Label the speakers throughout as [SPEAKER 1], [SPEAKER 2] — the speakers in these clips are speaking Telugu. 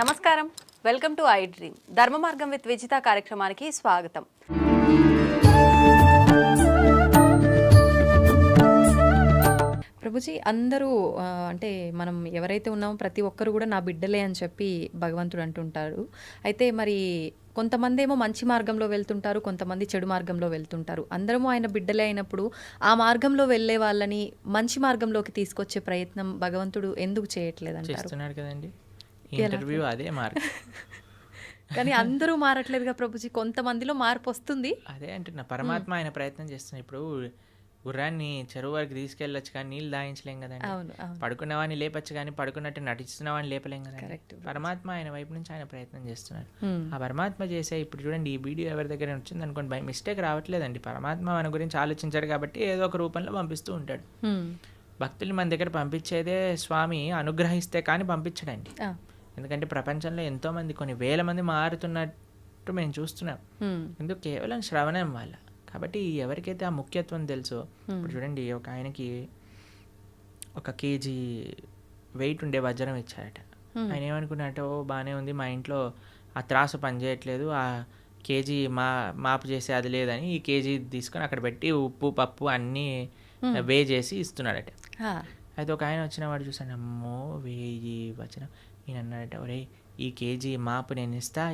[SPEAKER 1] నమస్కారం, వెల్కమ్ టు ఐ డ్రీమ్. ధర్మ మార్గం విత్ విజిత కార్యక్రమానికి స్వాగతం. ప్రభుజీ, అందరూ అంటే మనం ఎవరైతే ఉన్నామో ప్రతి ఒక్కరు కూడా నా బిడ్డలే అని చెప్పి భగవంతుడు అంటుంటారు. అయితే మరి కొంతమంది ఏమో మంచి మార్గంలో వెళ్తుంటారు, కొంతమంది చెడు మార్గంలో వెళ్తుంటారు. అందరము ఆయన బిడ్డలే అయినప్పుడు ఆ మార్గంలో వెళ్ళే వాళ్ళని మంచి మార్గంలోకి తీసుకొచ్చే ప్రయత్నం భగవంతుడు ఎందుకు చేయట్లేదంటారు?
[SPEAKER 2] చేస్తున్నాడు కదండి. ఇంటర్వ్యూ అదే మార్గం.
[SPEAKER 1] కానీ అందరూ మారట్లేదుగా ప్రభుజీ, కొంతమందిలో మార్పు వస్తుంది.
[SPEAKER 2] అదే అంటున్నా, పరమాత్మ ఆయన ప్రయత్నం చేస్తున్నాడు. ఇప్పుడు గుర్రాన్ని చెరువు వరకు తీసుకెళ్ళొచ్చు కానీ నీళ్ళు దాయించలేం కదండి. పడుకున్నవాడిని లేపచ్చు కానీ పడుకున్నట్టు నటిస్తున్నవాడిని లేపలేం కదండి. పరమాత్మ ఆయన వైపు నుంచి ఆయన ప్రయత్నం చేస్తున్నాడు. ఆ పరమాత్మ చేసే ఇప్పుడు చూడండి, ఈ వీడియో ఎవరి దగ్గర వచ్చింది అనుకోండి, బై మిస్టేక్ రావట్లేదండి. పరమాత్మ మన గురించి ఆలోచించాడు కాబట్టి ఏదో ఒక రూపంలో పంపిస్తూ ఉంటాడు. భక్తులు మన దగ్గర పంపించేదే స్వామి అనుగ్రహిస్తే కానీ పంపించడండి. ఎందుకంటే ప్రపంచంలో ఎంతో మంది, కొన్ని వేల మంది మారుతున్నట్టు మేము చూస్తున్నాం. ఎందుకు? కేవలం శ్రవణం వల్ల. కాబట్టి ఎవరికైతే ఆ ముఖ్యత్వం తెలుసో, ఇప్పుడు చూడండి, ఒక ఆయనకి 1 kg వెయిట్ ఉండే వజ్రం ఇచ్చారట. ఆయన ఏమనుకున్నట్ట, ఓ బాగానే ఉంది, మా ఇంట్లో ఆ త్రాసు పనిచేయట్లేదు, ఆ కేజీ మాపు చేసే అది లేదని ఈ కేజీ తీసుకొని అక్కడ పెట్టి ఉప్పు పప్పు అన్నీ వే చేసి ఇస్తున్నాడట. అయితే ఒక ఆయన వచ్చిన వాడు చూసాను, అమ్మో 1000 వజ్రం. ఈయన అన్నాడట, ఒరే ఈ కేజీ మాపు నేను ఇస్తా,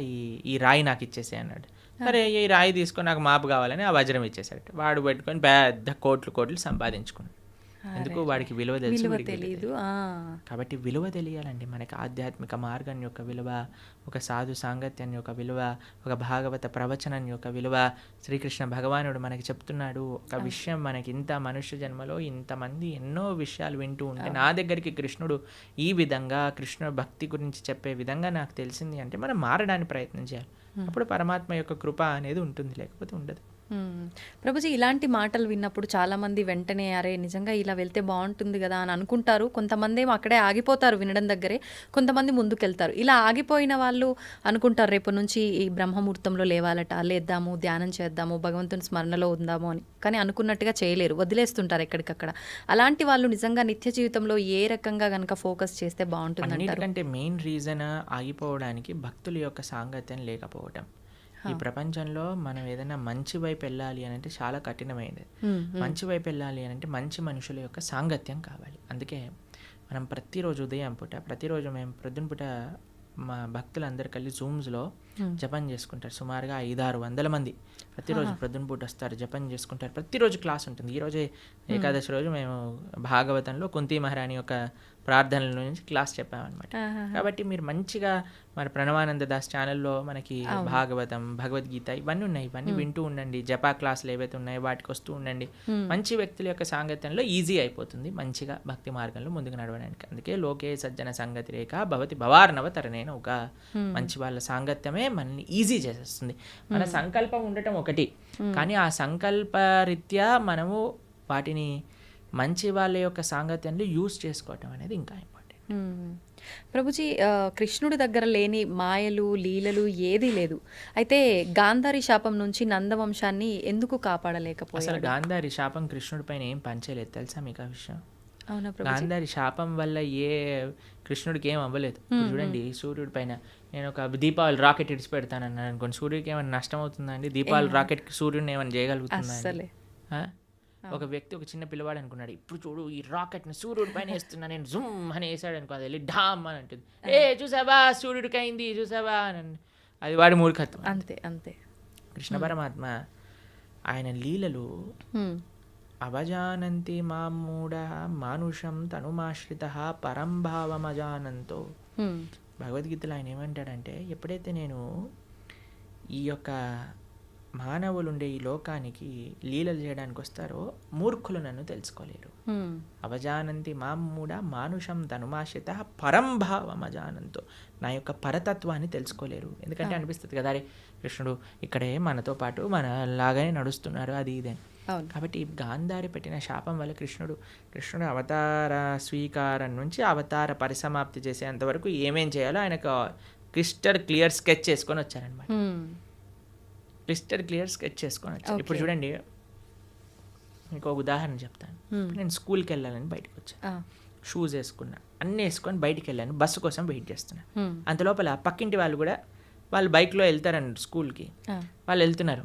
[SPEAKER 2] ఈ రాయి నాకు ఇచ్చేసే అన్నాడు. సరే ఈ రాయి తీసుకొని నాకు మాపు కావాలని ఆ వజ్రం ఇచ్చేసాడట. వాడు పెట్టుకొని పెద్ద కోట్లు సంపాదించుకున్నాడు. ఎందుకు? వాడికి విలువ తెలియదు. కాబట్టి విలువ తెలియాలండి మనకి. ఆధ్యాత్మిక మార్గం యొక్క విలువ, ఒక సాధు సాంగత్యం యొక్క విలువ, ఒక భాగవత ప్రవచనం యొక్క విలువ. శ్రీకృష్ణ భగవానుడు మనకి చెప్తున్నాడు ఒక విషయం, మనకి ఇంత మనుష్య జన్మలో ఇంతమంది ఎన్నో విషయాలు వింటూ ఉంటే నా దగ్గరికి కృష్ణుడు ఈ విధంగా కృష్ణుడు భక్తి గురించి చెప్పే విధంగా నాకు తెలిసింది అంటే మనం మారడానికి ప్రయత్నం చేయాలి. అప్పుడు పరమాత్మ యొక్క కృప అనేది ఉంటుంది, లేకపోతే ఉండదు.
[SPEAKER 1] ప్రభుజీ, ఇలాంటి మాటలు విన్నప్పుడు చాలామంది వెంటనే అరే నిజంగా ఇలా వెళ్తే బాగుంటుంది కదా అని అనుకుంటారు. కొంతమంది ఏమో అక్కడే ఆగిపోతారు వినడం దగ్గరే, కొంతమంది ముందుకెళ్తారు. ఇలా ఆగిపోయిన వాళ్ళు అనుకుంటారు రేపు నుంచి ఈ బ్రహ్మముహూర్తంలో లేవాలట, లేద్దాము, ధ్యానం చేద్దాము, భగవంతుని స్మరణలో ఉందాము అని. కానీ అనుకున్నట్టుగా చేయలేరు, వదిలేస్తుంటారు ఎక్కడికక్కడ. అలాంటి వాళ్ళు నిజంగా నిత్య జీవితంలో ఏ రకంగా కనుక ఫోకస్ చేస్తే బాగుంటుంది అంటారు?
[SPEAKER 2] అన్నిటికంటే మెయిన్ రీజన్ ఆగిపోవడానికి భక్తుల యొక్క సాంగత్యం లేకపోవటం. ఈ ప్రపంచంలో మనం ఏదైనా మంచి వైపు వెళ్ళాలి అని అంటే చాలా కఠినమైనది. మంచి వైపు వెళ్ళాలి అని అంటే మంచి మనుషుల యొక్క సాంగత్యం కావాలి. అందుకే మనం ప్రతిరోజు ఉదయం పూట, ప్రతిరోజు మేము ప్రొద్దున పూట మా భక్తులందరూ కలిసి జూమ్స్లో జపం చేసుకుంటారు. సుమారుగా 500-600 మంది ప్రతిరోజు ప్రొద్దున పూట వస్తారు, జపం చేసుకుంటారు. ప్రతిరోజు క్లాస్ ఉంటుంది. ఈరోజే ఏకాదశి రోజు మేము భాగవతంలో కుంతి మహారాణి యొక్క ప్రార్థనల నుంచి క్లాస్ చెప్పామన్నమాట. కాబట్టి మీరు మంచిగా మరి ప్రణవానంద దాస్ ఛానల్లో మనకి భాగవతం, భగవద్గీత ఇవన్నీ ఉన్నాయి. ఇవన్నీ వింటూ ఉండండి. జపా క్లాసులు ఏవైతే ఉన్నాయో వాటికి వస్తూ ఉండండి. మంచి వ్యక్తుల యొక్క సాంగత్యంలో ఈజీ అయిపోతుంది మంచిగా భక్తి మార్గంలో ముందుకు నడవడానికి. అందుకే లోకే సజ్జన సంగతి రేఖ భవతి భవార్ణవ తరణేన ఒక మంచి వాళ్ళ సాంగత్యమే మనల్ని ఈజీ చేసేస్తుంది. మన సంకల్పం ఉండటం ఒకటి, కానీ ఆ సంకల్ప రీత్యా మనము వాటిని మంచి వాళ్ళ యొక్క సాంగత్యంలో యూజ్ చేసుకోవటం అనేది ఇంకా ఇంపార్టెంట్.
[SPEAKER 1] ప్రభుజీ, కృష్ణుడి దగ్గర లేని మాయలు లీలలు ఏదీ లేదు. అయితే గాంధారి శాపం నుంచి నందవంశాన్ని ఎందుకు కాపాడలేకపోయాడు?
[SPEAKER 2] అసలు గాంధారి శాపం కృష్ణుడి పైన ఏం పంచలేదు, తెలుసా మీకు ఆ విషయం? గాంధారి శాపం వల్ల కృష్ణుడికి ఏం అవ్వలేదు. చూడండి, సూర్యుడి పైన నేను ఒక దీపావళి రాకెట్ ఇడిచి పెడతానన్నాను అనుకోండి, సూర్యుడికి ఏమైనా నష్టం అవుతుందా అండి? దీపావళి రాకెట్ సూర్యుడిని ఏమైనా చేయగలుగుతుందా? ఒక వ్యక్తి, ఒక చిన్న పిల్లవాడు అనుకున్నాడు, ఇప్పుడు చూడు ఈ రాకెట్ని సూర్యుడి పైన వేస్తున్నా నేను, జుమ్ అని వేసాడు అనుకో, అది వెళ్ళి ఢామ్ అని అంటుంది, చూసావా సూర్యుడికి అయింది చూసావా అని. అది వాడి మూర్ఖత్వం.
[SPEAKER 1] అంతే అంతే.
[SPEAKER 2] కృష్ణ పరమాత్మ ఆయన లీలలు అవజానంతి మామూఢ మానుషం తనుమాశ్రిత పరంభావమజానంతో. భగవద్గీతలో ఆయన ఏమంటాడంటే, ఎప్పుడైతే నేను ఈ యొక్క మానవులు ఉండే ఈ లోకానికి లీలలు చేయడానికి వస్తారో మూర్ఖులు నన్ను తెలుసుకోలేరు. అవజానంతి మామూఢ మానుషం తనుమాశ్రిత పరంభావమజానంతో, నా యొక్క పరతత్వాన్ని తెలుసుకోలేరు. ఎందుకంటే అనిపిస్తుంది కదా, అరే కృష్ణుడు ఇక్కడే మనతో పాటు మన లాగానే నడుస్తున్నారు, అది ఇదని. కాబట్టి గాంధారి పెట్టిన శాపం వల్ల కృష్ణుడు అవతార స్వీకారం నుంచి అవతార పరిసమాప్తి చేసేంతవరకు ఏమేం చేయాలో ఆయనకు క్రిస్టల్ క్లియర్ స్కెచ్ చేసుకొని వచ్చారనమాట. క్రిస్టల్ క్లియర్ స్కెచ్ చేసుకొని వచ్చారు. ఇప్పుడు చూడండి, మీకు ఒక ఉదాహరణ చెప్తాను. నేను స్కూల్కి వెళ్ళాలని బయటకు వచ్చాను. షూస్ వేసుకున్నా, అన్నీ వేసుకొని బయటికి వెళ్ళాను, బస్సు కోసం వెయిట్ చేస్తున్నాను. అంతలోపల పక్కింటి వాళ్ళు కూడా వాళ్ళు బైక్లో వెళ్తారండి స్కూల్కి, వాళ్ళు వెళ్తున్నారు,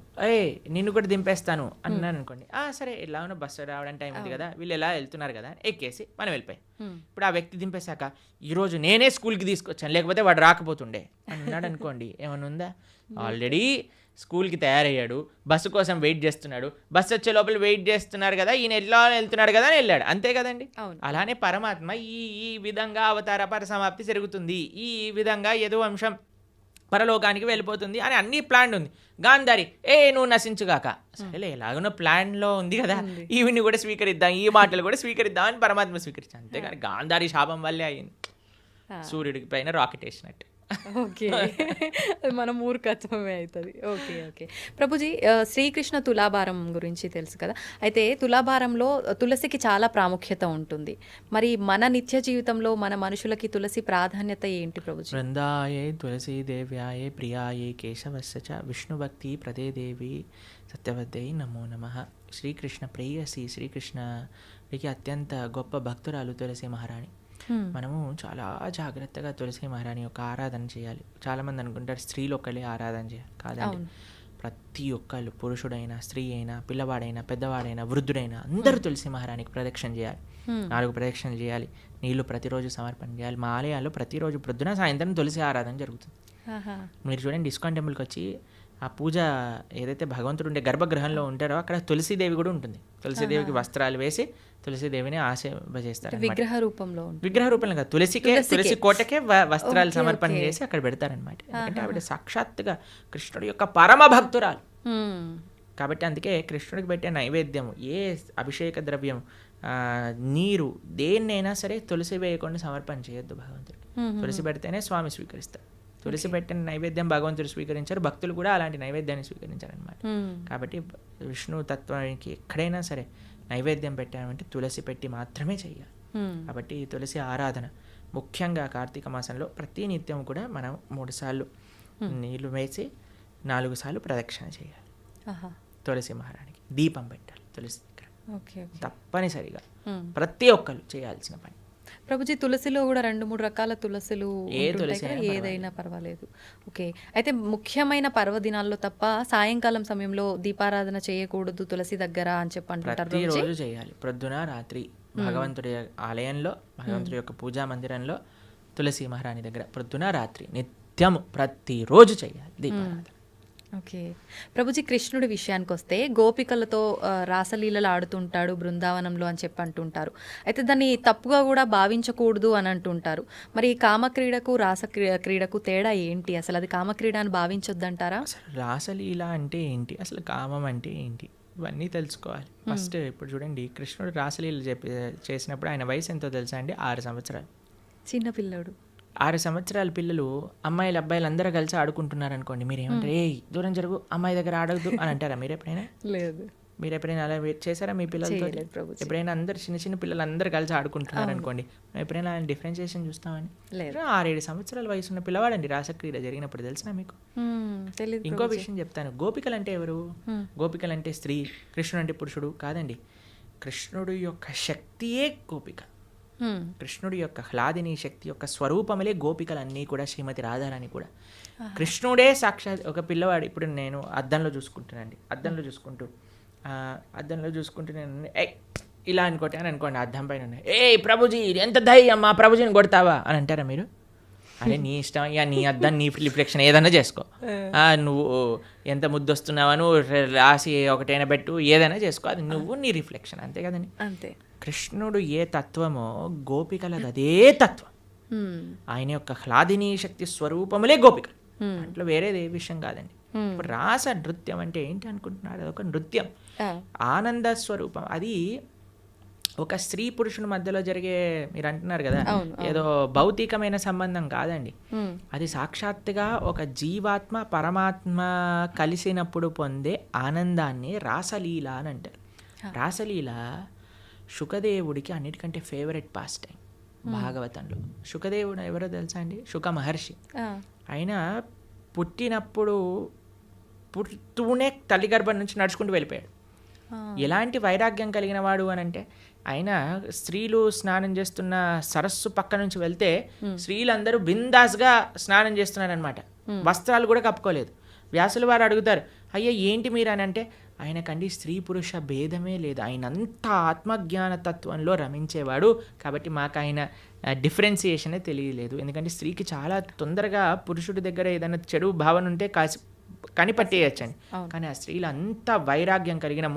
[SPEAKER 2] నిన్ను కూడా దింపేస్తాను అన్నాను అనుకోండి, సరే ఎలా ఉన్నా బస్సు రావడానికి టైం ఉంది కదా, వీళ్ళు ఎలా వెళ్తున్నారు కదా ఎక్కేసి మనం వెళ్ళిపోయాం. ఇప్పుడు ఆ వ్యక్తి దింపేశాక ఈరోజు నేనే స్కూల్కి తీసుకొచ్చాను, లేకపోతే వాడు రాకపోతుండే అన్నాడు అనుకోండి, ఏమైనా ఉందా? ఆల్రెడీ స్కూల్కి తయారయ్యాడు, బస్సు కోసం వెయిట్ చేస్తున్నాడు, బస్సు వచ్చే లోపల వెయిట్ చేస్తున్నారు కదా, ఈయన ఎలా వెళ్తున్నాడు కదా అని వెళ్ళాడు, అంతే కదండి. అలానే పరమాత్మ ఈ విధంగా అవతార పరసమాప్తి జరుగుతుంది, ఈ విధంగా ఏదో అంశం పరలోకానికి వెళ్ళిపోతుంది అని అన్ని ప్లాన్ ఉంది. గాంధారి నువ్వు నశించుగాక, సరేలే ఎలాగున్న ప్లాన్లో ఉంది కదా, ఈవిని కూడా స్వీకరిద్దాం, ఈ మాటలు కూడా స్వీకరిద్దాం అని పరమాత్మ స్వీకరించాను. అంతేగాని గాంధారి శాపం వల్లే అయింది, సూర్యుడికి పైన రాకెట్ వేసినట్టు.
[SPEAKER 1] ఓకే, అది మన మూర్ఖత్వమే అవుతుంది. ఓకే ఓకే ప్రభుజీ, శ్రీకృష్ణ తులాభారం గురించి తెలుసు కదా, అయితే తులాభారంలో తులసికి చాలా ప్రాముఖ్యత ఉంటుంది. మరి మన నిత్య జీవితంలో మన మనుషులకి తులసి ప్రాధాన్యత ఏంటి ప్రభుజీ?
[SPEAKER 2] బృందాయే తులసి దేవ్యాయే ప్రియాయే కేశవస్య చ విష్ణుభక్తి ప్రదే దేవి సత్యవద్యై నమో నమః. శ్రీకృష్ణ ప్రేయసి, శ్రీకృష్ణకి అత్యంత గొప్ప భక్తురాలు తులసి మహారాణి. మనము చాలా జాగ్రత్తగా తులసి మహారాణి యొక్క ఆరాధన చేయాలి. చాలామంది అనుకుంటారు స్త్రీలు ఒక్కళ్ళే ఆరాధన చేయాలి, కాదండి. ప్రతి ఒక్కళ్ళు, పురుషుడైనా స్త్రీ అయినా పిల్లవాడైనా పెద్దవాడైనా వృద్ధుడైనా అందరూ తులసి మహారాణికి ప్రదక్షిణ చేయాలి. 4 ప్రదక్షిణలు చేయాలి, నీళ్లు ప్రతిరోజు సమర్పణ చేయాలి. మా ఆలయాల్లో ప్రతిరోజు ప్రొద్దున సాయంత్రం తులసి ఆరాధన జరుగుతుంది. మీరు చూడండి, ఇస్కాన్ టెంపుల్కి వచ్చి ఆ పూజ ఏదైతే భగవంతుడు ఉండే గర్భగృహంలో ఉంటారో అక్కడ తులసీదేవి కూడా ఉంటుంది. తులసీదేవికి వస్త్రాలు వేసి తులసీదేవిని ఆశీర్వదిస్తారు.
[SPEAKER 1] విగ్రహ రూపంలో
[SPEAKER 2] కాదు, తులసి కోటకే వస్త్రాలు సమర్పణ చేసి అక్కడ పెడతారనమాట. ఎందుకంటే ఆవిడ సాక్షాత్తుగా కృష్ణుడి యొక్క పరమ భక్తురాలు కాబట్టి. అందుకే కృష్ణుడికి పెట్టే నైవేద్యం, ఏ అభిషేక ద్రవ్యం, నీరు, దేన్నైనా సరే తులసి వేయకుండా సమర్పణ చేయొద్దు భగవంతుడికి. తులసి పెడితేనే స్వామి స్వీకరిస్తారు. తులసి పెట్టిన నైవేద్యం భగవంతుడు స్వీకరించారు, భక్తులు కూడా అలాంటి నైవేద్యాన్ని స్వీకరించారనమాట. కాబట్టి విష్ణు తత్వానికి ఎక్కడైనా సరే నైవేద్యం పెట్టామంటే తులసి పెట్టి మాత్రమే చెయ్యాలి. కాబట్టి తులసి ఆరాధన ముఖ్యంగా కార్తీక మాసంలో ప్రతి నిత్యం కూడా మనం 3 సార్లు నీళ్లు వేసి 4 సార్లు ప్రదక్షిణ చేయాలి. తులసి మహారాణికి దీపం పెట్టాలి తులసి దగ్గర, తప్పనిసరిగా ప్రతి ఒక్కరు చేయాల్సిన పని.
[SPEAKER 1] ప్రభుజీ, తులసిలో కూడా 2-3 రకాల తులసులు, ఏదైనా పర్వాలేదు. ఓకే, అయితే ముఖ్యమైన పర్వదినాల్లో తప్ప సాయంకాలం సమయంలో దీపారాధన చేయకూడదు తులసి దగ్గర అని చెప్పి అంటుంటారు.
[SPEAKER 2] ప్రతిరోజు చేయాలి, ప్రొద్దున రాత్రి భగవంతుడి ఆలయంలో, భగవంతుడి యొక్క పూజా మందిరంలో తులసి మహారాణి దగ్గర ప్రొద్దున రాత్రి నిత్యము ప్రతిరోజు చేయాలి దీపారాధన.
[SPEAKER 1] ఓకే ప్రభుజీ, కృష్ణుడి విషయానికి వస్తే గోపికలతో రాసలీలలు ఆడుతుంటాడు బృందావనంలో అని చెప్పి అంటుంటారు. అయితే దాన్ని తప్పుగా కూడా భావించకూడదు అని అంటుంటారు. మరి కామక్రీడకు క్రీడకు తేడా ఏంటి? అసలు అది కామక్రీడ అని భావించొద్దంటారా?
[SPEAKER 2] అసలు రాసలీల అంటే ఏంటి, అసలు కామం అంటే ఏంటి, ఇవన్నీ తెలుసుకోవాలి ఫస్ట్. ఇప్పుడు చూడండి, కృష్ణుడు రాసలీల చేసినప్పుడు ఆయన వయసు ఎంతో తెలుసా అండి? 6 సంవత్సరాలు.
[SPEAKER 1] చిన్న పిల్లడు.
[SPEAKER 2] 6 సంవత్సరాల పిల్లలు అమ్మాయిలు అబ్బాయిలు అందరూ కలిసి ఆడుకుంటున్నారు అనుకోండి, మీరు ఏమంటారు? దూరం జరుగు, అమ్మాయి దగ్గర ఆడద్దు అని అంటారా మీరు ఎప్పుడైనా?
[SPEAKER 1] లేదు.
[SPEAKER 2] మీరు ఎప్పుడైనా అలా చేశారా మీ పిల్లలతో? ఎప్పుడైనా అందరు చిన్న పిల్లలు అందరూ కలిసి ఆడుకుంటున్నారు అనుకోండి, ఎప్పుడైనా డిఫరెన్షియేషన్ చూస్తామని? 6-7 సంవత్సరాల వయసు ఉన్న పిల్లవాడండి రాసక్రీడ జరిగినప్పుడు, తెలిసినా మీకు? ఇంకో విషయం చెప్తాను, గోపికలు అంటే ఎవరు? గోపికలు అంటే స్త్రీ, కృష్ణుడు అంటే పురుషుడు కాదండి. కృష్ణుడు యొక్క శక్తియే గోపిక. కృష్ణుడి యొక్క హ్లాదిని శక్తి యొక్క స్వరూపములే గోపికలన్నీ కూడా, శ్రీమతి రాధారాణి కూడా. కృష్ణుడే సాక్షాత్ ఒక పిల్లవాడు. ఇప్పుడు నేను అద్దంలో చూసుకుంటానండి, అద్దంలో చూసుకుంటూ నేను ఇలా అనుకోండి, అద్దం పైన ప్రభుజీ ఎంత ధైర్యం, మా ప్రభుజీని కొడతావా అని అంటారా మీరు? అరే నీ ఇష్టం, ఇక నీ అద్దం నీ రిఫ్లెక్షన్ ఏదైనా చేసుకో, నువ్వు ఎంత ముద్దొస్తున్నావా, నువ్వు రాసి ఒకటైనా పెట్టు, ఏదైనా చేసుకో, అది నువ్వు నీ రిఫ్లెక్షన్, అంతే కదండి.
[SPEAKER 1] అంతే.
[SPEAKER 2] కృష్ణుడు ఏ తత్వమో గోపికలది అదే తత్వం. ఆయన యొక్క హ్లాదిని శక్తి స్వరూపములే గోపికలు, దాంట్లో వేరేది ఏ విషయం కాదండి. ఇప్పుడు రాస నృత్యం అంటే ఏంటి అనుకుంటున్నాడు? అదొక నృత్యం, ఆనంద స్వరూపం. అది ఒక స్త్రీ పురుషుని మధ్యలో జరిగే, మీరు అంటున్నారు కదా ఏదో భౌతికమైన సంబంధం కాదండి. అది సాక్షాత్తుగా ఒక జీవాత్మ పరమాత్మ కలిసినప్పుడు పొందే ఆనందాన్ని రాసలీల అని అంటారు. రాసలీల శుకదేవుడికి అన్నిటికంటే ఫేవరెట్ పాస్ టైం భాగవతంలో. శుకదేవుడు ఎవరో తెలుసా అండి? శుక మహర్షి. ఆయన పుడుతూనే తల్లి గర్భం నుంచి నడుచుకుంటూ వెళ్ళిపోయాడు. ఎలాంటి వైరాగ్యం కలిగిన వాడు అని అంటే, ఆయన స్త్రీలు స్నానం చేస్తున్న సరస్సు పక్క నుంచి వెళ్తే స్త్రీలందరూ బిందాస్గా స్నానం చేస్తున్నారనమాట. వస్త్రాలు కూడా కప్పుకోలేదు. వ్యాసుల వారు అడుగుతారు, అయ్యా ఏంటి మీరు అని అంటే, ఆయనకండి స్త్రీ పురుష భేదమే లేదు, ఆయన అంతా ఆత్మజ్ఞాన తత్వంలో రమించేవాడు, కాబట్టి మాకు ఆయన డిఫరెన్సియేషనే తెలియలేదు. ఎందుకంటే స్త్రీకి చాలా తొందరగా పురుషుడి దగ్గర ఏదైనా చెడు భావన ఉంటే కనిపట్టేయచ్చండి. కానీ ఆ స్త్రీలు అంత వైరాగ్యం కలిగిన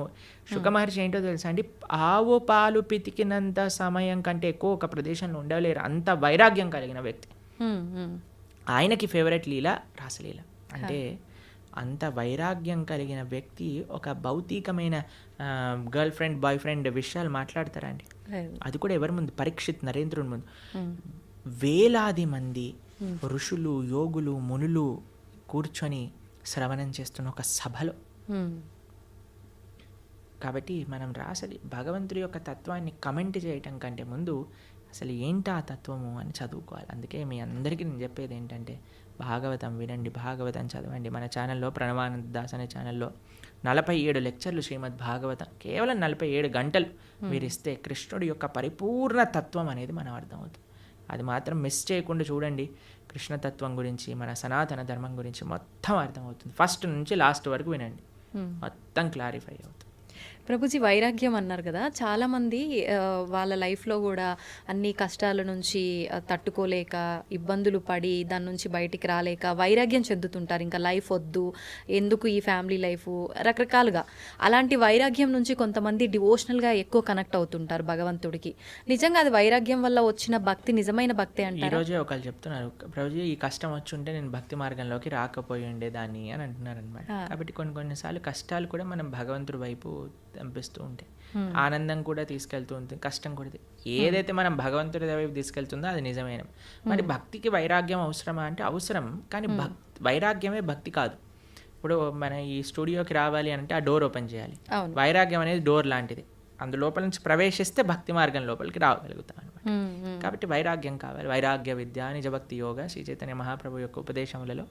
[SPEAKER 2] శుక మహర్షి ఏంటో తెలుసా అండి, ఆవు పాలు పితికినంత సమయం కంటే ఎక్కువ ఒక ప్రదేశంలో ఉండలేరు, అంత వైరాగ్యం కలిగిన వ్యక్తి. ఆయనకి ఫేవరెట్ లీల రాసలీల. అంటే అంత వైరాగ్యం కలిగిన వ్యక్తి ఒక భౌతికమైన గర్ల్ ఫ్రెండ్ బాయ్ ఫ్రెండ్ విషయాలు మాట్లాడతారా అండి? అది కూడా ఎవరి ముందు? పరీక్షిత్ నరేంద్రుని ముందు. వేలాది మంది ఋషులు యోగులు మునులు కూర్చొని శ్రవణం చేస్తున్న ఒక సభలో. కాబట్టి మనం రాసలి భగవంతుడి యొక్క తత్వాన్ని కమెంట్ చేయటం కంటే ముందు అసలు ఏంటి ఆ తత్వము అని చదువుకోవాలి. అందుకే మీ అందరికీ నేను చెప్పేది ఏంటంటే, భాగవతం వినండి, భాగవతం చదవండి. మన ఛానల్లో ప్రణవానంద దాస్ అనే ఛానల్లో 47 లెక్చర్లు శ్రీమద్ భాగవతం, కేవలం 47 గంటలు మీరు ఇస్తే కృష్ణుడి యొక్క పరిపూర్ణ తత్వం అనేది మనం అర్థమవుతుంది. అది మాత్రం మిస్ చేయకుండా చూడండి. కృష్ణతత్వం గురించి, మన సనాతన ధర్మం గురించి మొత్తం అర్థమవుతుంది. ఫస్ట్ నుంచి లాస్ట్ వరకు వినండి, మొత్తం క్లారిఫై అవుతుంది.
[SPEAKER 1] ప్రభుజీ, వైరాగ్యం అన్నారు కదా, చాలామంది వాళ్ళ లైఫ్లో కూడా అన్ని కష్టాల నుంచి తట్టుకోలేక ఇబ్బందులు పడి దాని నుంచి బయటికి రాలేక వైరాగ్యం చెందుతుంటారు. ఇంకా లైఫ్ వద్దు, ఎందుకు ఈ ఫ్యామిలీ లైఫ్, రకరకాలుగా. అలాంటి వైరాగ్యం నుంచి కొంతమంది డివోషనల్గా ఎక్కువ కనెక్ట్ అవుతుంటారు భగవంతుడికి. నిజంగా అది వైరాగ్యం వల్ల వచ్చిన భక్తి నిజమైన భక్తి అంటారు.
[SPEAKER 2] ఈరోజే ఒకళ్ళు చెప్తున్నారు, ప్రభుజీ ఈ కష్టం వచ్చి ఉంటే నేను భక్తి మార్గంలోకి రాకపోయి ఉండేదాన్ని అని అంటున్నారు అనమాట. కాబట్టి కొన్నిసార్లు కష్టాలు కూడా మనం భగవంతుడి వైపు పంపిస్తూ ఉంటాయి. ఆనందం కూడా తీసుకెళ్తూ ఉంటుంది, కష్టం కూడా. ఏదైతే మనం భగవంతుడి వైపు తీసుకెళ్తుందో అది నిజమైన. మరి భక్తికి వైరాగ్యం అవసరమా అంటే అవసరం, కానీ వైరాగ్యమే భక్తి కాదు. ఇప్పుడు మన ఈ స్టూడియోకి రావాలి అంటే ఆ డోర్ ఓపెన్ చేయాలి. వైరాగ్యం అనేది డోర్ లాంటిది, అందులోపల నుంచి ప్రవేశిస్తే భక్తి మార్గం లోపలికి రాగలుగుతాం అనమాట. కాబట్టి వైరాగ్యం కావాలి. వైరాగ్య విద్య నిజభక్తి యోగ శ్రీ చైతన్య మహాప్రభు యొక్క ఉపదేశములలో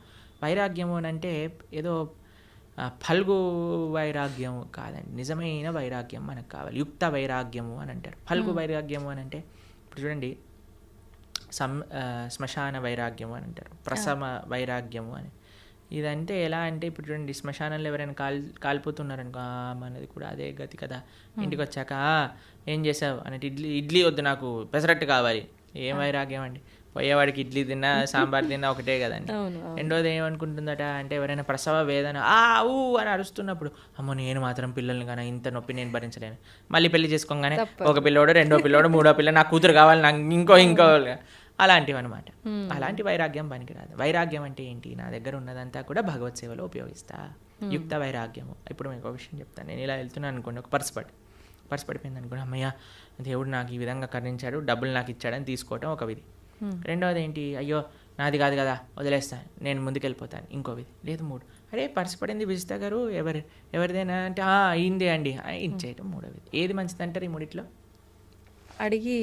[SPEAKER 2] వైరాగ్యము అని అంటే ఏదో ఫల్గు వైరాగ్యము కాదండి, నిజమైన వైరాగ్యం మనకు కావాలి. యుక్త వైరాగ్యము అని అంటారు. ఫల్గు వైరాగ్యము అని అంటే ఇప్పుడు చూడండి, శ్మశాన వైరాగ్యము అని అంటారు, ప్రసమ వైరాగ్యము అని. ఇదంటే ఎలా అంటే ఇప్పుడు చూడండి, శ్మశానంలో ఎవరైనా కాలిపోతున్నారనుకో, మనది కూడా అదే గతి కదా. ఇంటికి వచ్చాక ఏం చేసావు అంటే, ఇడ్లీ వద్దు నాకు పెసరట్టు కావాలి. ఏం వైరాగ్యం అండి? పోయేవాడికి ఇడ్లీ తిన్నా సాంబార్ తిన్నా ఒకటే కదండి. రెండోది ఏమనుకుంటుందట అంటే, ఎవరైనా ప్రసవ వేదన ఊ అని అరుస్తున్నప్పుడు, అమ్మో నేను మాత్రం పిల్లల్ని కానీ ఇంత నొప్పి నేను భరించలేను. మళ్ళీ పెళ్లి చేసుకోగానే ఒక పిల్లోడు, రెండో పిల్లోడు, మూడో పిల్ల, నాకు కూతురు కావాలి, నాకు ఇంకో అలాంటివి అనమాట. అలాంటి వైరాగ్యం పనికిరాదు. వైరాగ్యం అంటే ఏంటి? నా దగ్గర ఉన్నదంతా కూడా భగవత్ సేవలో ఉపయోగిస్తా. యుక్త వైరాగ్యము. ఇప్పుడు మీకు ఒక విషయం చెప్తాను. నేను ఇలా వెళ్తున్నాను అనుకోండి, ఒక పర్స్ పడిపోయింది అనుకోండి, అమ్మయ్య దేవుడు నాకు ఈ విధంగా కరుణించాడు, డబ్బులు నాకు ఇచ్చాడని తీసుకోవటం ఒక విధి. రెండవది ఏంటి? అయ్యో నాది కాదు కదా, వదిలేస్తాను, నేను ముందుకెళ్ళిపోతాను, ఇంకో విధి. లేదు మూడు, అరే పర్స్ పడింది విజిత గారు, ఎవరిదేనా అంటే అయిందే అండి, ఇచ్చేయటం మూడో విధి. ఏది మంచిది అంటారు ఈ మూడిట్లో?
[SPEAKER 1] అడిగి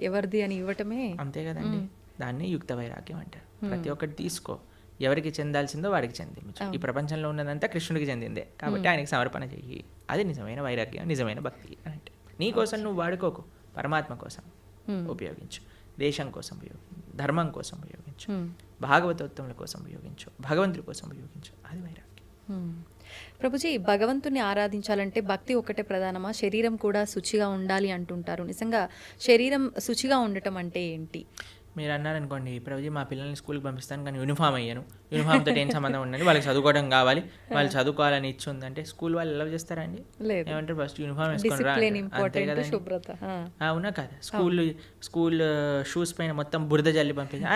[SPEAKER 1] ఎవరిది అని ఇవ్వటమే.
[SPEAKER 2] అంతే కదండి. దాన్ని యుక్త వైరాగ్యం అంటారు. ప్రతి ఒక్కటి తీసుకో, ఎవరికి చెందాల్సిందో వాడికి చెందించు. ఈ ప్రపంచంలో ఉన్నదంతా కృష్ణుడికి చెందిందే, కాబట్టి ఆయనకి సమర్పణ చెయ్యి. అది నిజమైన వైరాగ్యం, నిజమైన భక్తి అని అంటే. నీ కోసం నువ్వు వాడుకోకు, పరమాత్మ కోసం ఉపయోగించు, దేశం కోసం ఉపయోగించు, ధర్మం కోసం ఉపయోగించు, భాగవతోత్తముల కోసం ఉపయోగించు, భగవంతుడి కోసం ఉపయోగించు. అది వైరాగ్యం.
[SPEAKER 1] ప్రభుజీ, భగవంతుని ఆరాధించాలంటే భక్తి ఒకటే ప్రధానమా? శరీరం కూడా శుచిగా ఉండాలి అంటుంటారు. నిజంగా శరీరం శుచిగా ఉండటం అంటే ఏంటి?
[SPEAKER 2] మీరు అన్నారనుకోండి, ప్రభుజీ మా పిల్లల్ని స్కూల్కి పంపిస్తాను కానీ యూనిఫామ్ అయ్యాను, యూనిఫామ్తో ఏం సంబంధం ఉండండి, వాళ్ళకి చదువుకోవడం కావాలి, వాళ్ళు చదువుకోవాలని ఇచ్చి ఉందంటే స్కూల్ వాళ్ళు ఎలా చేస్తారా అండి? ఏమంటారు, ఫస్ట్ యూనిఫామ్ వేసుకొని రా. అంతే కదండి, అవునా కదా? స్కూల్ షూస్ పైన మొత్తం బురద జల్లి పంపించి,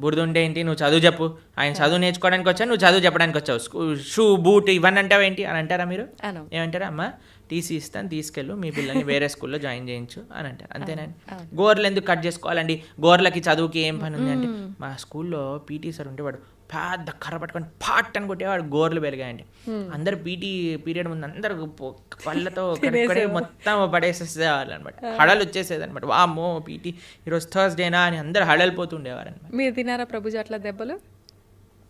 [SPEAKER 2] బురద ఉంటే ఏంటి, నువ్వు చదువు చెప్పు, ఆయన చదువు నేర్చుకోవడానికి వచ్చావు, నువ్వు చదువు చెప్పడానికి వచ్చావు, షూ బూట్ ఇవన్నీ అంటావు ఏంటి అని అంటారా మీరు? ఏమంటారా? అమ్మ టీసీ ఇస్తాను, తీసుకెళ్ళు, మీ పిల్లల్ని వేరే స్కూల్లో జాయిన్ చేయించు అని అంటారు. అంతేనండి. గోర్లు ఎందుకు కట్ చేసుకోవాలండి, గోర్లకి చదువుకి ఏం పని ఉంది అంటే, మా స్కూల్లో పీటీ సార్ ఉంటే వాడు పెద్ద కర్ర పట్టుకొని పాట్ అని కొట్టేవాడు, గోర్లు పెరిగాయండి. అందరు పీటీ పీరియడ్ ముందు అందరు పళ్ళతో మొత్తం పడేసేసేవాళ్ళు అనమాట, హడలు వచ్చేసేది అనమాట. వామ్మో పీటీ ఈరోజు థర్స్డేనా అని అందరు హడలిపోతుండేవారు అనమాట.
[SPEAKER 1] మీరు తినారా ప్రభుజీ అట్లా దెబ్బలు?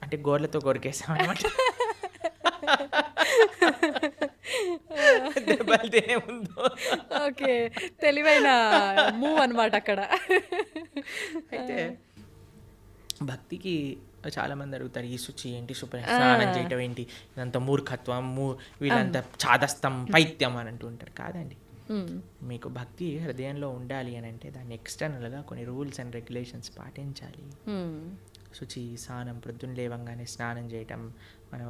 [SPEAKER 2] అంటే గోర్లతో కొరికేసాం అనమాట. దెబ్బలు తినే ముందు.
[SPEAKER 1] ఓకే. తెలివైన మూవ్ అనమాట అక్కడ.
[SPEAKER 2] అయితే భక్తికి చాలామంది అడుగుతారు, ఈ శుచి ఏంటి, స్నానం చేయటం ఏంటి, ఇదంతా మూర్ఖత్వం, వీళ్ళంతా చాదస్తం, పైత్యం అని అంటూ ఉంటారు. కాదండి, మీకు భక్తి హృదయంలో ఉండాలి అని అంటే దాన్ని ఎక్స్టర్నల్గా కొన్ని రూల్స్ అండ్ రెగ్యులేషన్స్ పాటించాలి. శుచి, స్నానం, ప్రొద్దున లేవంగానే స్నానం చేయటం, మనం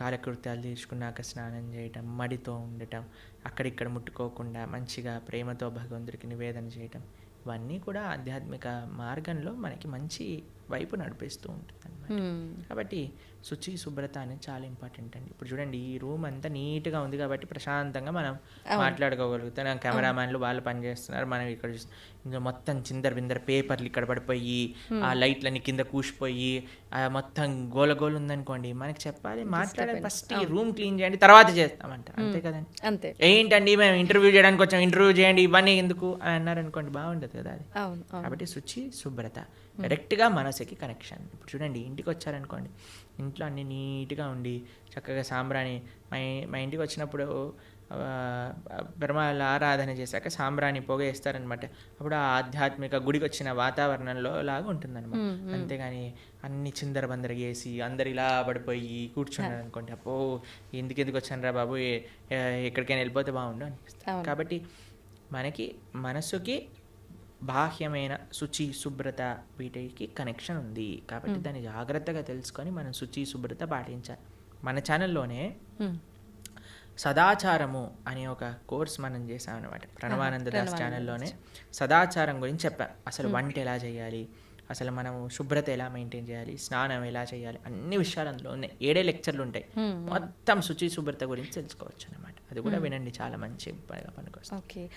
[SPEAKER 2] కాలకృత్యాలు తీర్చుకున్నాక స్నానం చేయటం, మడితో ఉండటం, అక్కడిక్కడ ముట్టుకోకుండా మంచిగా ప్రేమతో భగవంతుడికి నివేదన చేయటం, ఇవన్నీ కూడా ఆధ్యాత్మిక మార్గంలో మనకి మంచి వైపు నడిపిస్తూ ఉంటుంది అన్నమాట. కాబట్టి శుచి, శుభ్రత అనేది చాలా ఇంపార్టెంట్ అండి. ఇప్పుడు చూడండి, ఈ రూమ్ అంతా నీట్గా ఉంది కాబట్టి ప్రశాంతంగా మనం మాట్లాడుకోగలుగుతాం. కెమెరామ్యాన్లు వాళ్ళు పనిచేస్తున్నారు, మనం ఇక్కడ ఇంకా మొత్తం చిందర బిందర పేపర్లు ఇక్కడ పడిపోయి, ఆ లైట్లన్నీ కింద కూసిపోయి, మొత్తం గోలగోలు ఉందనుకోండి, మనకి చెప్పాలి, మాట్లాడాలి, ఫస్ట్ ఈ రూమ్ క్లీన్ చేయండి తర్వాత చేస్తామంటారు. అంతే కదండి.
[SPEAKER 1] అంతే.
[SPEAKER 2] ఏంటండి మేము ఇంటర్వ్యూ చేయడానికి వచ్చాం, ఇంటర్వ్యూ చేయండి, ఇవన్నీ ఎందుకు అని అన్నారు అనుకోండి, బాగుండదు కదా అది. కాబట్టి శుచి, శుభ్రత డైరెక్ట్గా మనసుకి కనెక్షన్. ఇప్పుడు చూడండి, ఇంటికి వచ్చారనుకోండి, ఇంట్లో అన్ని నీట్గా ఉండి చక్కగా సాంబ్రాణి, మా ఇంటికి వచ్చినప్పుడు బ్రహ్మాల ఆరాధన చేశాక సాంబ్రాణి పొగ వేస్తారనమాట. అప్పుడు ఆ ఆధ్యాత్మిక గుడికి వచ్చిన వాతావరణంలో లాగా ఉంటుందన్నమాట. అంతేగాని అన్ని చిందర బందర వేసి అందరు ఇలా పడిపోయి కూర్చున్నారు అనుకోండి, అప్పో ఎందుకు వచ్చాను రా బాబు, ఎక్కడికైనా వెళ్ళిపోతే బాగుండు అనిపిస్తుంది. కాబట్టి మనకి మనసుకి బాహ్యమైన శుచి, శుభ్రత వీటికి కనెక్షన్ ఉంది. కాబట్టి దాన్ని జాగ్రత్తగా తెలుసుకొని మనం శుచి, శుభ్రత పాటించాలి. మన ఛానల్లోనే సదాచారము అనే ఒక కోర్స్ మనం చేసాం అనమాట. ప్రణవానంద దాస్ ఛానల్లోనే సదాచారం గురించి చెప్పాం. అసలు వంట ఎలా చేయాలి, అసలు మనం శుభ్రత ఎలా మెయింటైన్ చేయాలి, స్నానం ఎలా చేయాలి, అన్ని విషయాలు అందులో ఉన్నాయి. 7 లెక్చర్లు ఉంటాయి, మొత్తం శుచి, శుభ్రత గురించి తెలుసుకోవచ్చు అనమాట. అది కూడా వినండి, చాలా మంచి పనికొస్తుంది.
[SPEAKER 1] ఓకే.